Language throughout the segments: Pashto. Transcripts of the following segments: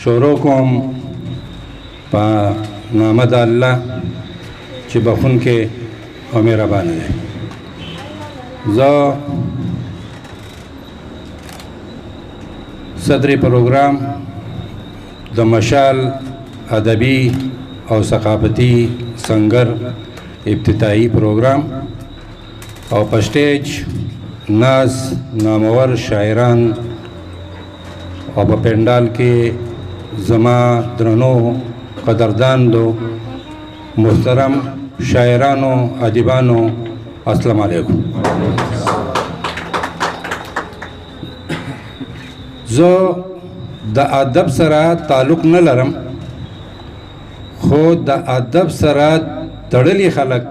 شروع کوم په نام د الله چې بخونکی او مهربان دی. زه صدر پروګرام د مشال ادبي او ثقافتي سنگر ابتدایي پروګرام او په سټیج ناز نامور شاعران او په پندال کې زما درنو قدرداندو محترم شاعرانو ادیبانو السلام علیکم. زه د ادب سره تعلق نه لرم خو د ادب سره تړلي خلک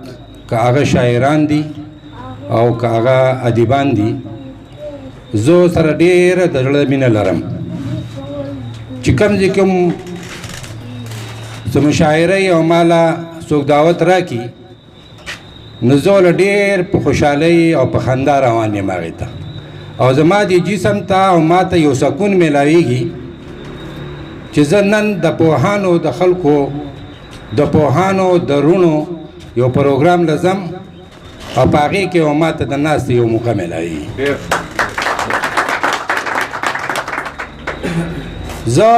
که هغه شاعران دي او که هغه ادیبان دي زه سره ډېره د زړه مینه لرم چې کوم زموږ شاعرۍ او ماله څوک دعوت راکړي نو زه له ډېر په خوشحالۍ او په خندا روان یم هغې ته او زما دې جسم ته او ما ته یو سکون میلاویږي چې زه نن د پوهانو د خلکو د پوهانو د رونو یو پروګرام لزم او په هغې کې او ما ته د ناستې یو موقع میلاویږي. زه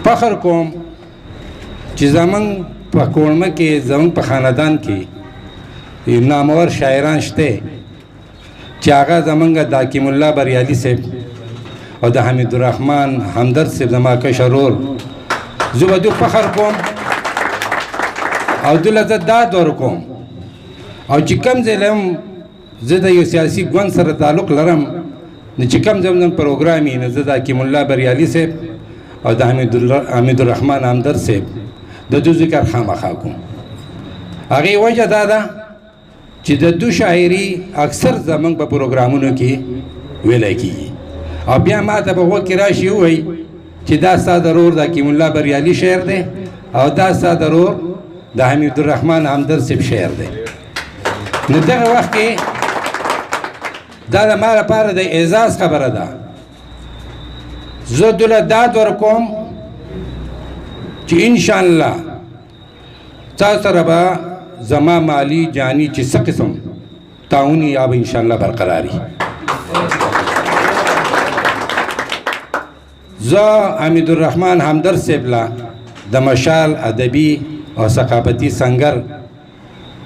فخر کوم چې زمونږ په کورمه کې زمونږ په خاندان کې نامور شاعران شته چې هغه زمونږ د حکیم الله بریالي صاحب او د حمید الرحمن همدرد صاحب زما کشر ورور زه به دوی فخر کوم او دوی له زه داد ورکوم او چې کوم ځای له زه د یو سیاسي ګوند سره تعلق لرم نو چې کوم زموږ پروګرام یې نو زه د حکیم الله بریالي صاحب او د حمید الرحمن همدرد صاحب د دوی ذکر خامخا کوم. هغې وجه دا ده چې د دوی شاعري اکثر زموږ په پروګرامونو کې ویلی کېږي او بیا ما ته په غوږ کې راشي ووایي چې دا ستا د ورور د حکیم الله بریالي شعر دی او دا ستا د ورور د حمید الرحمن همدرد صاحب شعر دی. نو دغه وخت کې دا د ما لپاره د اعزاز خبره ده. زه دوی له داد ورکوم چې انشاءالله تاسو سره به زما مالی جانی چې څه قسم تعاون یا به انشاءالله برقراري. زه حمید الرحمن همدرد صاحب له د مشال ادبي او ثقافتي سنگر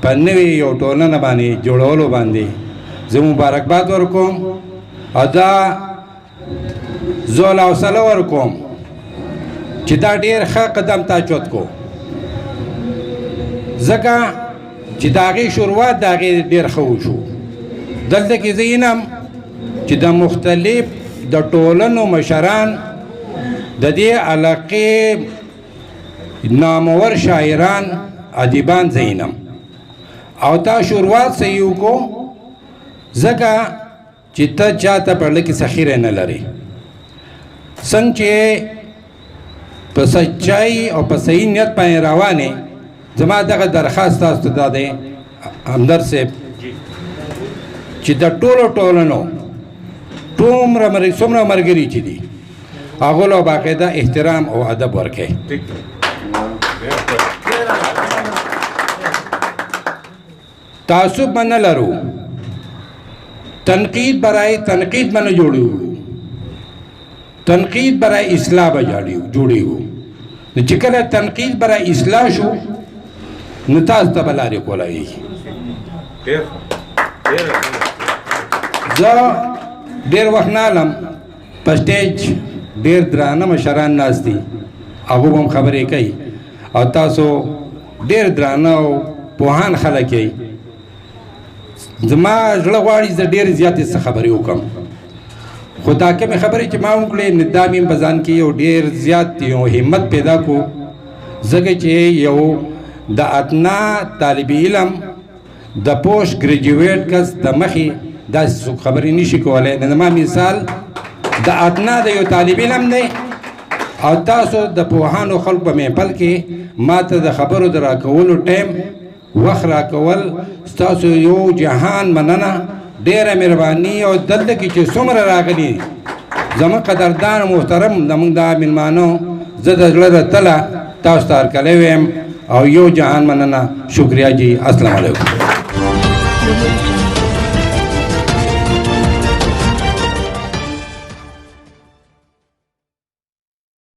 په نوې یو ټولنه باندې جوړولو باندې زه مبارکباد ورکوم او دا زه له حوصله ورکوم چې دا ډېر ښه قدم تا چوت کو ځکه چې د هغې شروعات د هغې ډېر ښه وشو. دلته کې زه وینم چې د مختلف د ټولنو مشران د دې علاقې نامور شاعران ادیبان زه وینم او تا شروعات صحیح وکړو ځکه چې ته چا ته په زړه کې سخیره نه لرې. څنګه چې په سچای او په صحیح نیت باندې روانې زما دغه درخواست تاسو ته دا دی همدرد صاحب چې د ټولو ټولنو څومره ملګري چې دي هغو له باقاعده احترام او ادب ورکړئ. تعصب به نه لرو، تنقید برای تنقید به نه جوړو، تنقید برای اصلاح به جوړیږو. نو چې کله تنقید برای اصلاح شو نو تاسو ته به لارې کولایږي. زه ډېر وخت نه علم په سټیج ډېر درانه مشران ناست دي هغو به هم خبرې کوي او تاسو ډېر درانه او پوهان خلک یئ. زما زړه غواړي زه ډېرې زیاتې څه خبرې وکړم خو دا کومې خبرې چې ما وکړې نو دا مې په ځان کې یو ډېر زیات یو همت پیدا کړو ځکه چې یو د اتنا طالب علم د پوسټ ګریجویټ کس د مخې داسې څوک خبرې نشي کولی. نو زما مثال د اتنا د یو طالب علم دی او تاسو د پوهانو خلکو په محفل کې ما ته د خبرو د راکولو ټایم وخت راکول ستاسو یو جهان مننه ډېره مهرباني او دلته کې چې څومره راغلي زموږ قدردان محترم زموږ دا مېلمانو زه د زړه د تله تاسو ته هرکلی ویم او یو جهان مننه. شکریه جی. السلام علیکم.